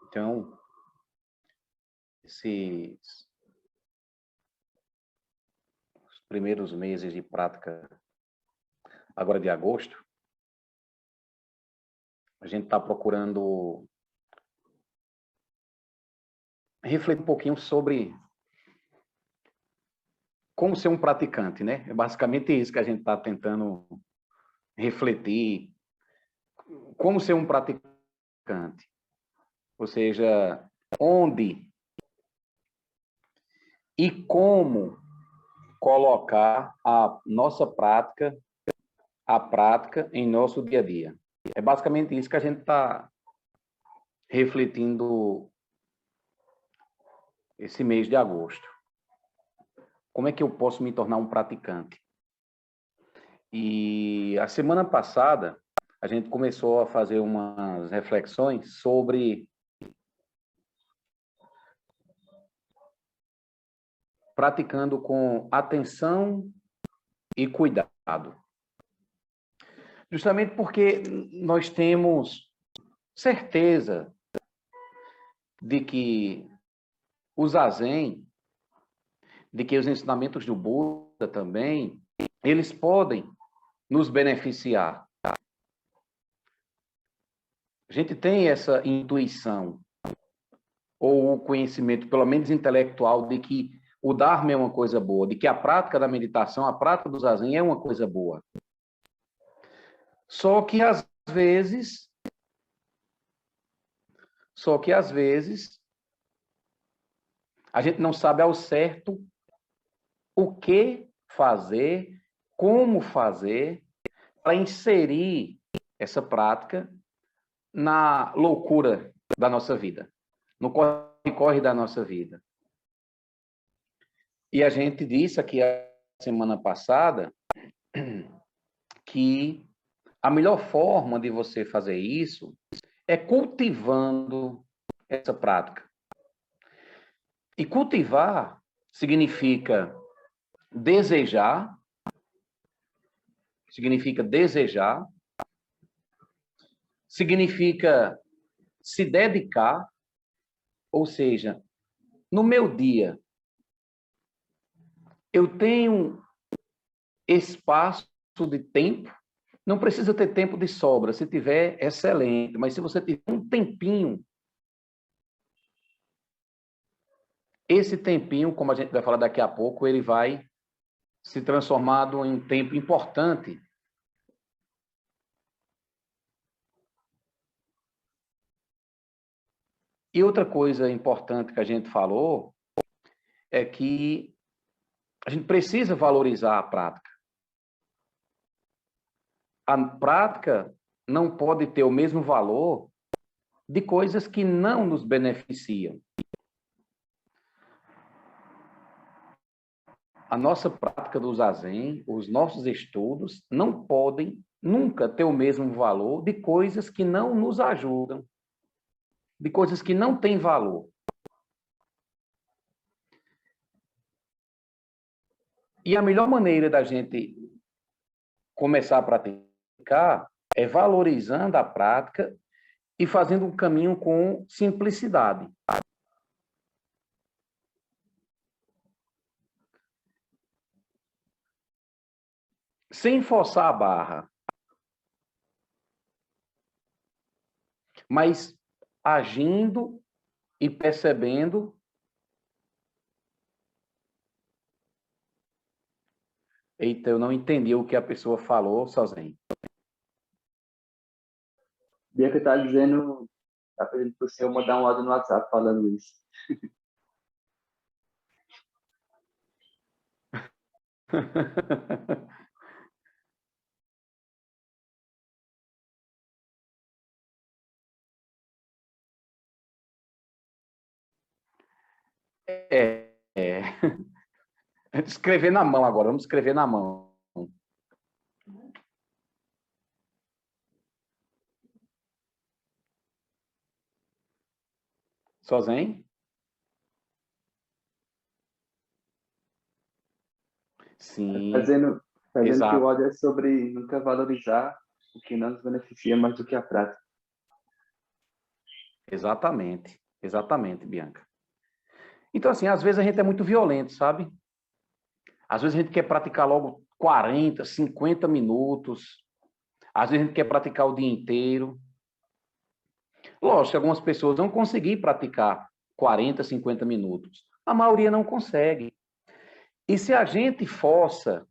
Então, esses primeiros meses de prática, agora de agosto, a gente está procurando refletir um pouquinho sobre como ser um praticante, né? É basicamente isso que a gente está tentando refletir. Como ser um praticante? Ou seja, onde e como colocar a nossa prática, a prática em nosso dia a dia. É basicamente isso que a gente está refletindo esse mês de agosto. Como é que eu posso me tornar um praticante? E a semana passada, a gente começou a fazer umas reflexões sobre praticando com atenção e cuidado. Justamente porque nós temos certeza de que o Zazen, de que os ensinamentos do Buda também, eles podem nos beneficiar. A gente tem essa intuição, ou o conhecimento, pelo menos intelectual, de que o Dharma é uma coisa boa, de que a prática da meditação, a prática do Zazen é uma coisa boa. Só que às vezes, a gente não sabe ao certo o que fazer, como fazer, para inserir essa prática na loucura da nossa vida, no corre-corre da nossa vida. E a gente disse aqui a semana passada que a melhor forma de você fazer isso é cultivando essa prática. E cultivar significa desejar, significa se dedicar, ou seja, no meu dia, eu tenho espaço de tempo, não precisa ter tempo de sobra, se tiver, excelente, mas se você tiver um tempinho, esse tempinho, como a gente vai falar daqui a pouco, ele vai se transformar em um tempo importante. E outra coisa importante que a gente falou é que a gente precisa valorizar a prática. A prática não pode ter o mesmo valor de coisas que não nos beneficiam. A nossa prática do Zazen, os nossos estudos, não podem nunca ter o mesmo valor de coisas que não nos ajudam, de coisas que não têm valor. E a melhor maneira da gente começar a praticar é valorizando a prática e fazendo um caminho com simplicidade. Sem forçar a barra, mas agindo e percebendo. Eita, eu não entendi o que a pessoa falou sozinho. Bianca está dizendo, está pedindo para o senhor mandar um áudio no WhatsApp falando isso. É. Escrever na mão agora, vamos escrever na mão. Sozinho? Sim, Fazendo que o exato. ódio é sobre nunca valorizar o que não nos beneficia mais do que a prática. Exatamente. Exatamente, Bianca. Então, assim, às vezes a gente é muito violento, sabe? Às vezes a gente quer praticar logo 40, 50 minutos. Às vezes a gente quer praticar o dia inteiro. Lógico que algumas pessoas vão conseguir praticar 40, 50 minutos. A maioria não consegue. E se a gente força,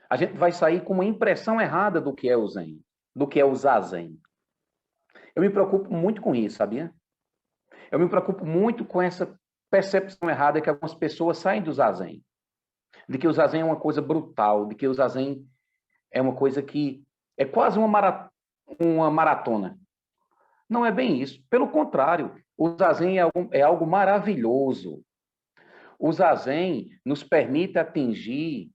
a gente vai sair com uma impressão errada do que é o Zen, do que é o Zazen. Eu me preocupo muito com isso, sabia? Eu me preocupo muito com essa percepção errada que algumas pessoas saem do Zazen. De que o Zazen é uma coisa brutal, de que o Zazen é uma coisa que é quase uma maratona. Não é bem isso. Pelo contrário, o Zazen é algo maravilhoso. O Zazen nos permite atingir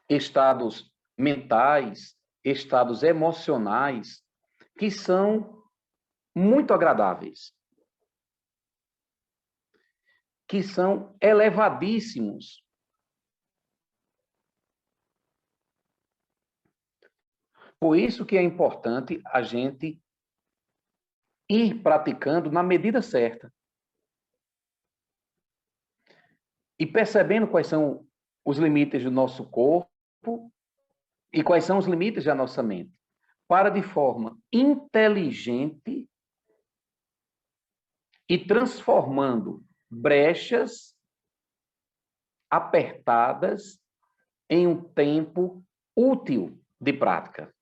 estados mentais, estados emocionais, que são muito agradáveis, que são elevadíssimos. Por isso que é importante a gente ir praticando na medida certa. E percebendo quais são os limites do nosso corpo e quais são os limites da nossa mente, para de forma inteligente e transformando brechas apertadas em um tempo útil de prática.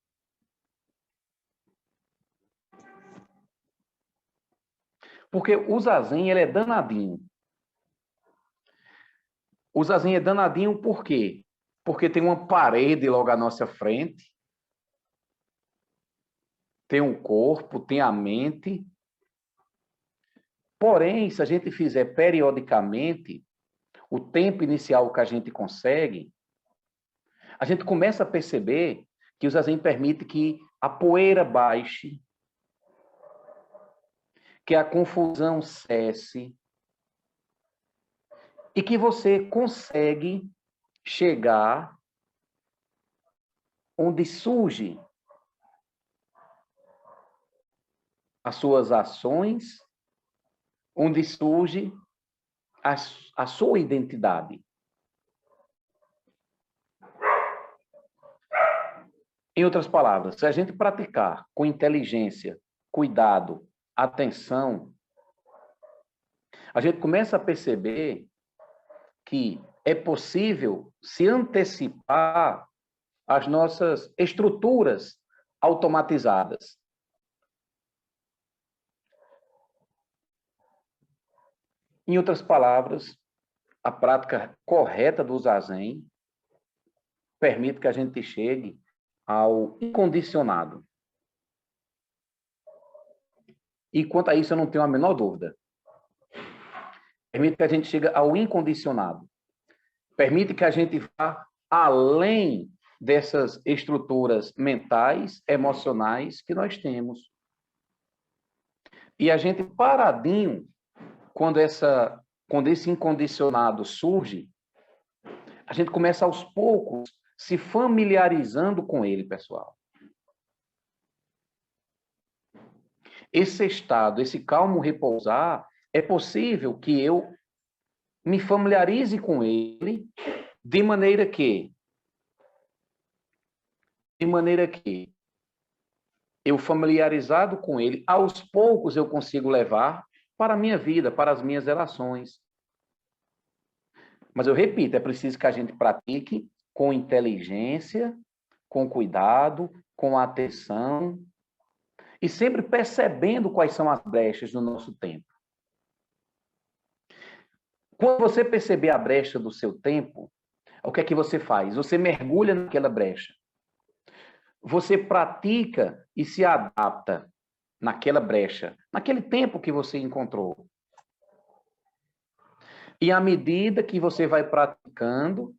Porque o Zazen, ele é danadinho. O Zazen é danadinho por quê? Porque tem uma parede logo à nossa frente, tem um corpo, tem a mente. Porém, se a gente fizer periodicamente, o tempo inicial que a gente consegue, a gente começa a perceber que o Zazen permite que a poeira baixe, que a confusão cesse, e que você consegue chegar onde surge as suas ações, onde surge a sua identidade. Em outras palavras, se a gente praticar com inteligência, cuidado, atenção, a gente começa a perceber que é possível se antecipar às nossas estruturas automatizadas. Em outras palavras, a prática correta do Zazen permite que a gente chegue ao incondicionado. E quanto a isso, eu não tenho a menor dúvida. Permite que a gente chegue ao incondicionado. Permite que a gente vá além dessas estruturas mentais, emocionais que nós temos. E a gente paradinho, quando esse incondicionado surge, a gente começa aos poucos se familiarizando com ele, pessoal. Esse estado, esse calmo repousar, é possível que eu me familiarize com ele de maneira que eu familiarizado com ele, aos poucos eu consigo levar para a minha vida, para as minhas relações. Mas eu repito, é preciso que a gente pratique com inteligência, com cuidado, com atenção e sempre percebendo quais são as brechas do nosso tempo. Quando você perceber a brecha do seu tempo, o que é que você faz? Você mergulha naquela brecha. Você pratica e se adapta naquela brecha, naquele tempo que você encontrou. E à medida que você vai praticando,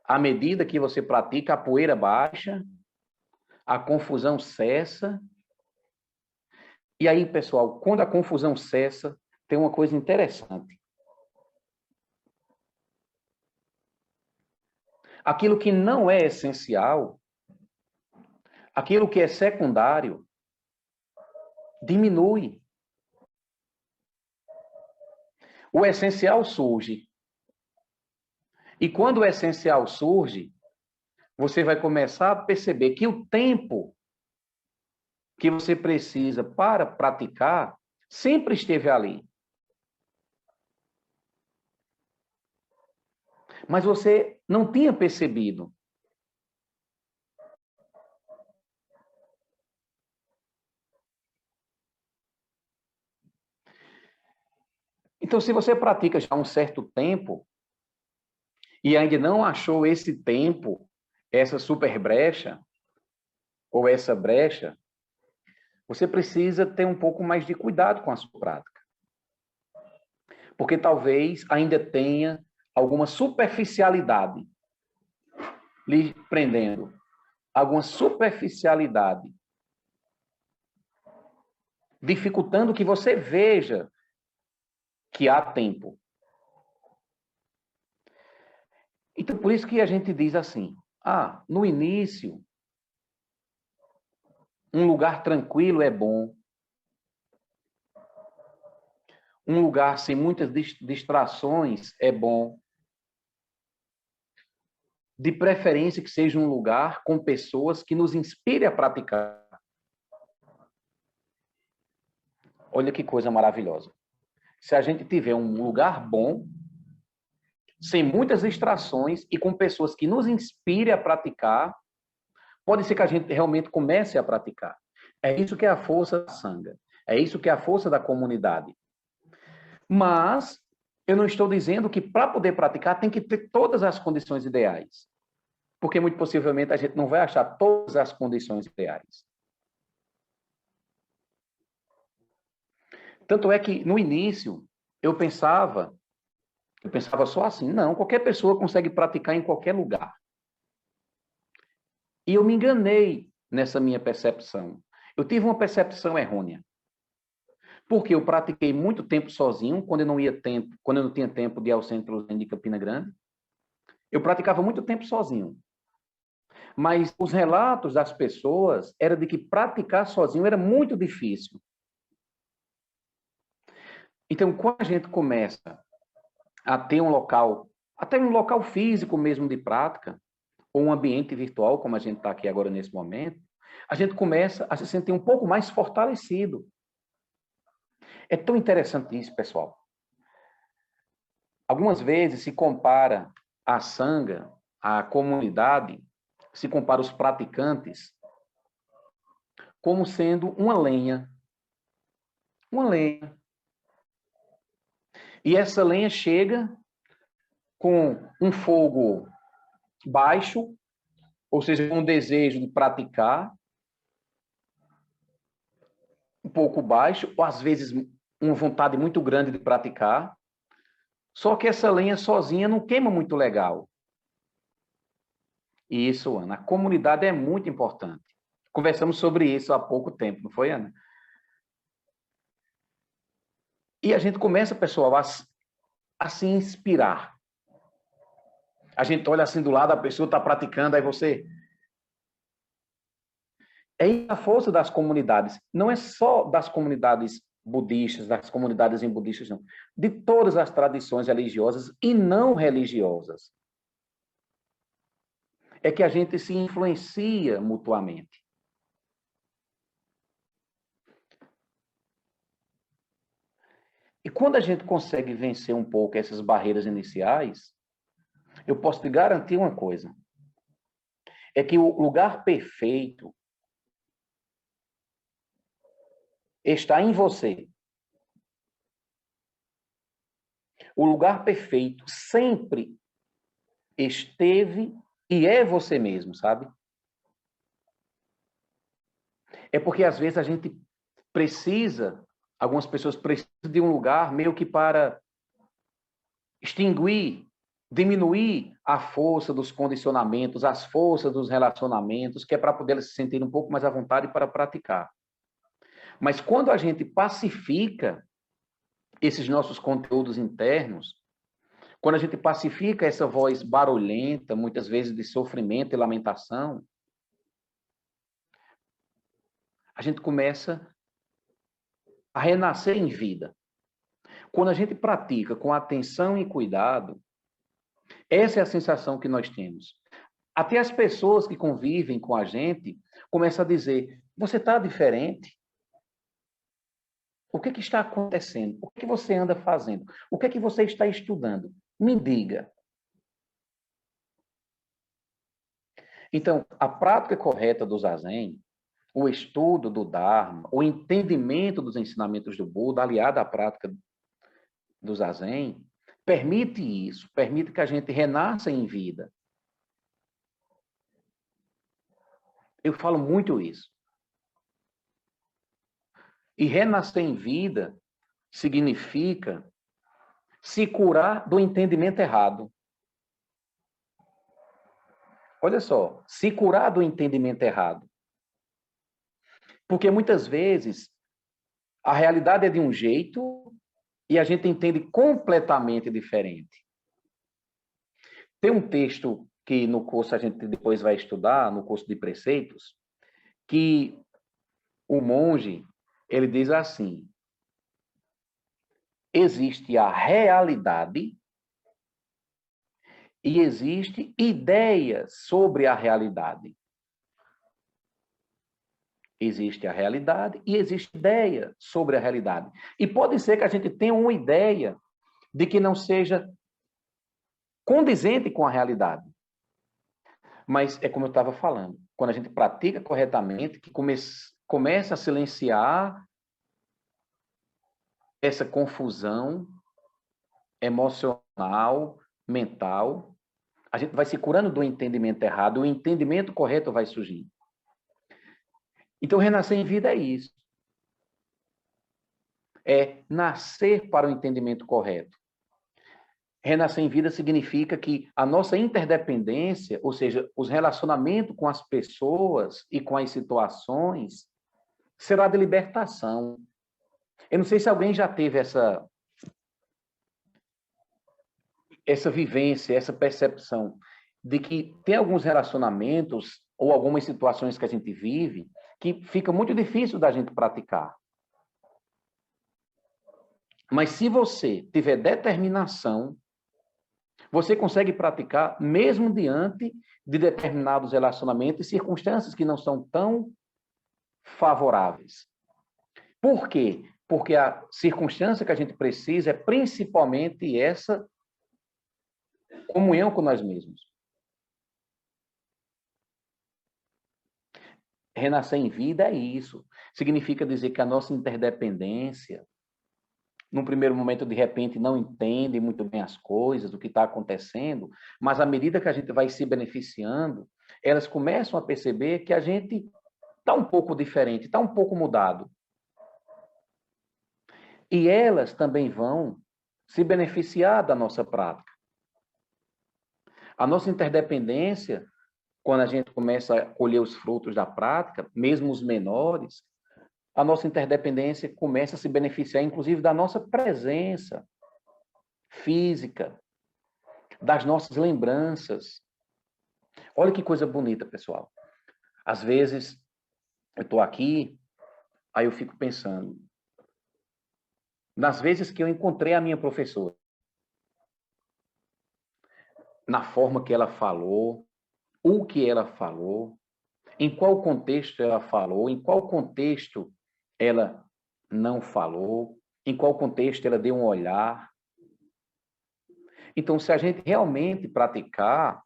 à medida que você pratica, a poeira baixa, a confusão cessa. E aí, pessoal, quando a confusão cessa, tem uma coisa interessante. Aquilo que não é essencial, aquilo que é secundário, diminui. O essencial surge. E quando o essencial surge, você vai começar a perceber que o tempo que você precisa para praticar sempre esteve ali. Mas você não tinha percebido. Então, se você pratica já há um certo tempo e ainda não achou esse tempo, essa super brecha, ou essa brecha, você precisa ter um pouco mais de cuidado com a sua prática. Porque talvez ainda tenha alguma superficialidade lhe prendendo. Alguma superficialidade dificultando que você veja que há tempo. Então, por isso que a gente diz assim, no início, um lugar tranquilo é bom. Um lugar sem muitas distrações é bom. De preferência que seja um lugar com pessoas que nos inspirem a praticar. Olha que coisa maravilhosa. Se a gente tiver um lugar bom, sem muitas distrações e com pessoas que nos inspirem a praticar, pode ser que a gente realmente comece a praticar. É isso que é a força da sanga. É isso que é a força da comunidade. Mas eu não estou dizendo que para poder praticar tem que ter todas as condições ideais. Porque muito possivelmente a gente não vai achar todas as condições ideais. Tanto é que no início eu pensava só assim, não, qualquer pessoa consegue praticar em qualquer lugar. E eu me enganei nessa minha percepção. Eu tive uma percepção errônea. Porque eu pratiquei muito tempo sozinho, quando eu não tinha tempo de ir ao centro de Campina Grande. Eu praticava muito tempo sozinho. Mas os relatos das pessoas eram de que praticar sozinho era muito difícil. Então, quando a gente começa a ter um local, até um local físico mesmo de prática, ou um ambiente virtual, como a gente está aqui agora nesse momento, a gente começa a se sentir um pouco mais fortalecido. É tão interessante isso, pessoal. Algumas vezes se compara a sanga, a comunidade, se compara os praticantes como sendo uma lenha. Uma lenha. E essa lenha chega com um fogo baixo, ou seja, um desejo de praticar, um pouco baixo, ou às vezes uma vontade muito grande de praticar. Só que essa lenha sozinha não queima muito legal. E isso, Ana, a comunidade é muito importante. Conversamos sobre isso há pouco tempo, não foi, Ana? E a gente começa, pessoal, a se inspirar. A gente olha assim do lado, a pessoa está praticando, aí você... É a força das comunidades. Não é só das comunidades budistas, das comunidades em budistas, não. De todas as tradições religiosas e não religiosas. É que a gente se influencia mutuamente. E quando a gente consegue vencer um pouco essas barreiras iniciais, eu posso te garantir uma coisa. É que o lugar perfeito está em você. O lugar perfeito sempre esteve e é você mesmo, sabe? É porque às vezes a gente precisa, algumas pessoas precisam de um lugar meio que para extinguir, diminuir a força dos condicionamentos, as forças dos relacionamentos, que é para poder se sentir um pouco mais à vontade para praticar. Mas quando a gente pacifica esses nossos conteúdos internos, quando a gente pacifica essa voz barulhenta, muitas vezes de sofrimento e lamentação, a gente começa a renascer em vida. Quando a gente pratica com atenção e cuidado, essa é a sensação que nós temos. Até as pessoas que convivem com a gente começam a dizer: você está diferente? O que está acontecendo? O que você anda fazendo? O que você está estudando? Me diga. Então, a prática correta do Zazen, o estudo do Dharma, o entendimento dos ensinamentos do Buda, aliado à prática do Zazen, permite isso, permite que a gente renasça em vida. Eu falo muito isso. E renascer em vida significa se curar do entendimento errado. Olha só, se curar do entendimento errado. Porque muitas vezes a realidade é de um jeito e a gente entende completamente diferente. Tem um texto que no curso a gente depois vai estudar, no curso de preceitos, que o monge, ele diz assim: existe a realidade e existe ideias sobre a realidade. Existe a realidade e existe ideia sobre a realidade. E pode ser que a gente tenha uma ideia de que não seja condizente com a realidade. Mas é como eu estava falando, quando a gente pratica corretamente, que começa a silenciar essa confusão emocional, mental, a gente vai se curando do entendimento errado, o entendimento correto vai surgindo. Então, renascer em vida é isso. É nascer para o entendimento correto. Renascer em vida significa que a nossa interdependência, ou seja, os relacionamentos com as pessoas e com as situações, será de libertação. Eu não sei se alguém já teve essa vivência, essa percepção de que tem alguns relacionamentos ou algumas situações que a gente vive que fica muito difícil da gente praticar. Mas se você tiver determinação, você consegue praticar mesmo diante de determinados relacionamentos e circunstâncias que não são tão favoráveis. Por quê? Porque a circunstância que a gente precisa é principalmente essa comunhão com nós mesmos. Renascer em vida é isso. Significa dizer que a nossa interdependência, num primeiro momento, de repente, não entende muito bem as coisas, o que está acontecendo, mas à medida que a gente vai se beneficiando, elas começam a perceber que a gente está um pouco diferente, está um pouco mudado. E elas também vão se beneficiar da nossa prática. A nossa interdependência, quando a gente começa a colher os frutos da prática, mesmo os menores, a nossa interdependência começa a se beneficiar, inclusive, da nossa presença física, das nossas lembranças. Olha que coisa bonita, pessoal. Às vezes, eu estou aqui, aí eu fico pensando, nas vezes que eu encontrei a minha professora, na forma que ela falou, o que ela falou, em qual contexto ela falou, em qual contexto ela não falou, em qual contexto ela deu um olhar. Então, se a gente realmente praticar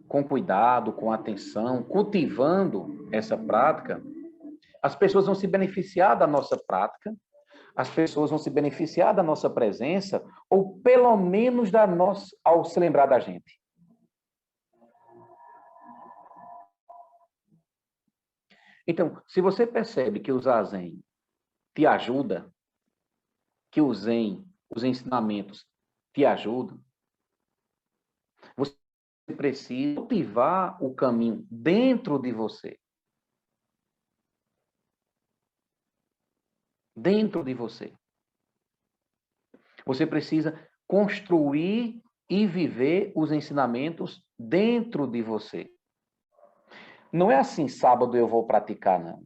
com cuidado, com atenção, cultivando essa prática, as pessoas vão se beneficiar da nossa prática, as pessoas vão se beneficiar da nossa presença, ou pelo menos da nossa, ao se lembrar da gente. Então, se você percebe que o Zazen te ajuda, que o Zen, os ensinamentos te ajudam, você precisa cultivar o caminho dentro de você. Dentro de você. Você precisa construir e viver os ensinamentos dentro de você. Não é assim, sábado eu vou praticar, não.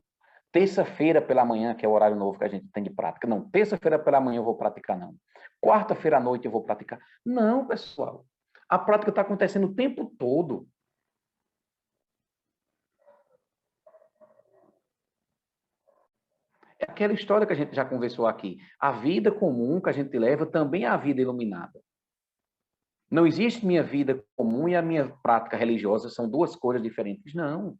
terça-feira pela manhã, que é o horário novo que a gente tem de prática. Não, terça-feira pela manhã eu vou praticar, não. Quarta-feira à noite eu vou praticar. Não, pessoal. A prática está acontecendo o tempo todo. É aquela história que a gente já conversou aqui. A vida comum que a gente leva também é a vida iluminada. Não existe minha vida comum e a minha prática religiosa são duas coisas diferentes. Não.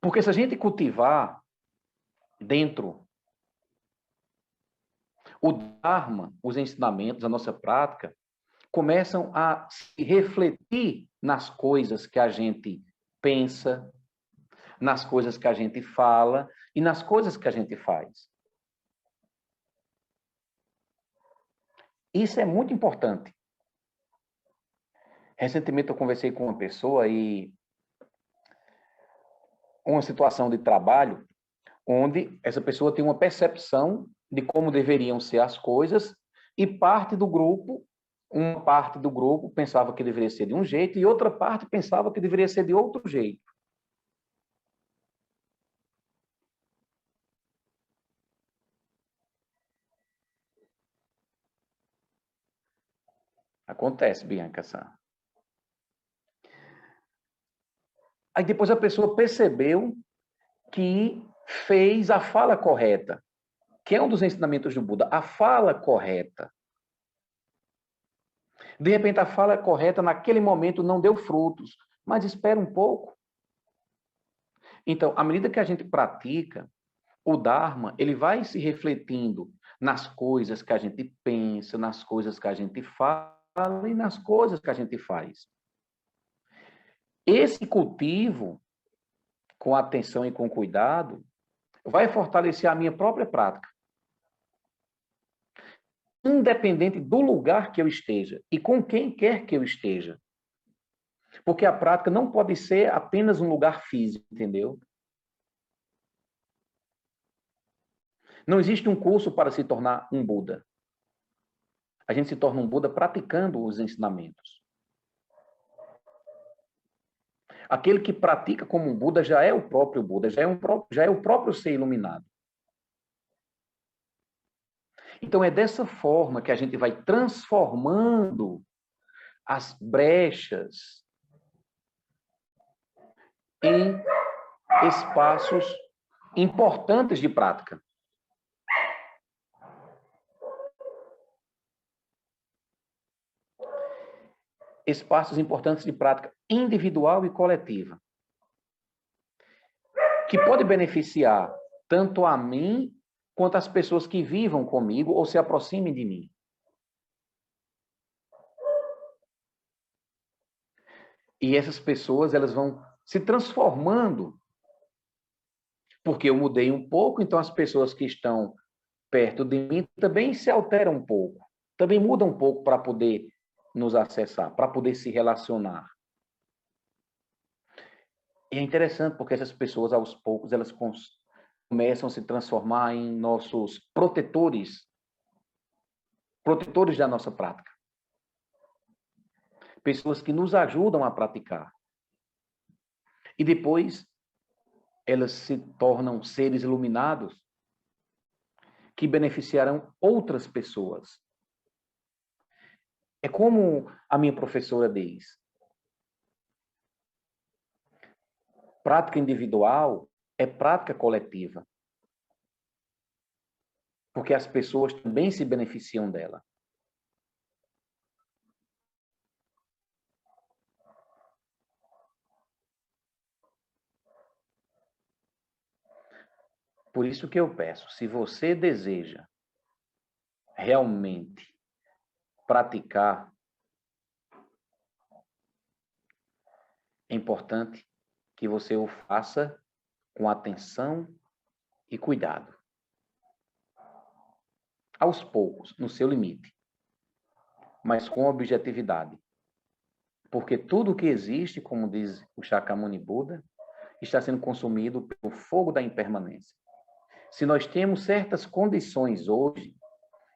Porque se a gente cultivar dentro o Dharma, os ensinamentos, a nossa prática, começam a se refletir nas coisas que a gente pensa, nas coisas que a gente fala e nas coisas que a gente faz. Isso é muito importante. Recentemente eu conversei com uma pessoa e uma situação de trabalho onde essa pessoa tem uma percepção de como deveriam ser as coisas e uma parte do grupo pensava que deveria ser de um jeito e outra parte pensava que deveria ser de outro jeito. Acontece, Bianca-san. Aí depois a pessoa percebeu que fez a fala correta, que é um dos ensinamentos do Buda, a fala correta. De repente, a fala correta, naquele momento, não deu frutos, mas espera um pouco. Então, à medida que a gente pratica, o Dharma, ele vai se refletindo nas coisas que a gente pensa, nas coisas que a gente fala e nas coisas que a gente faz. Esse cultivo, com atenção e com cuidado, vai fortalecer a minha própria prática. Independente do lugar que eu esteja e com quem quer que eu esteja. Porque a prática não pode ser apenas um lugar físico, entendeu? Não existe um curso para se tornar um Buda. A gente se torna um Buda praticando os ensinamentos. Aquele que pratica como um Buda já é o próprio Buda, já é o próprio ser iluminado. Então é dessa forma que a gente vai transformando as brechas em espaços importantes de prática. Espaços importantes de prática individual e coletiva, que pode beneficiar tanto a mim quanto as pessoas que vivam comigo ou se aproximem de mim. E essas pessoas, elas vão se transformando, porque eu mudei um pouco, então as pessoas que estão perto de mim também se alteram um pouco, também mudam um pouco para poder nos acessar, para poder se relacionar. E é interessante porque essas pessoas, aos poucos, elas começam a se transformar em nossos protetores da nossa prática. Pessoas que nos ajudam a praticar. E depois, elas se tornam seres iluminados que beneficiarão outras pessoas. É como a minha professora diz, prática individual é prática coletiva. Porque as pessoas também se beneficiam dela. Por isso que eu peço, se você deseja realmente praticar, é importante que você o faça com atenção e cuidado. Aos poucos, no seu limite, mas com objetividade. Porque tudo que existe, como diz o Shakyamuni Buda, está sendo consumido pelo fogo da impermanência. Se nós temos certas condições hoje,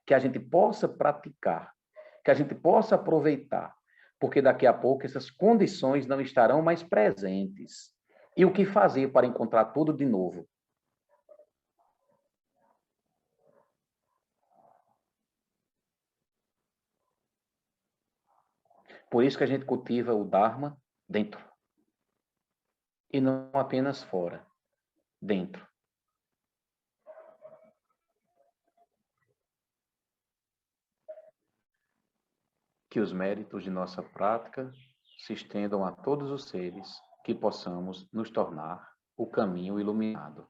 que a gente possa praticar, que a gente possa aproveitar, porque daqui a pouco essas condições não estarão mais presentes. E o que fazer para encontrar tudo de novo? Por isso que a gente cultiva o Dharma dentro. E não apenas fora, dentro. Que os méritos de nossa prática se estendam a todos os seres, que possamos nos tornar o caminho iluminado.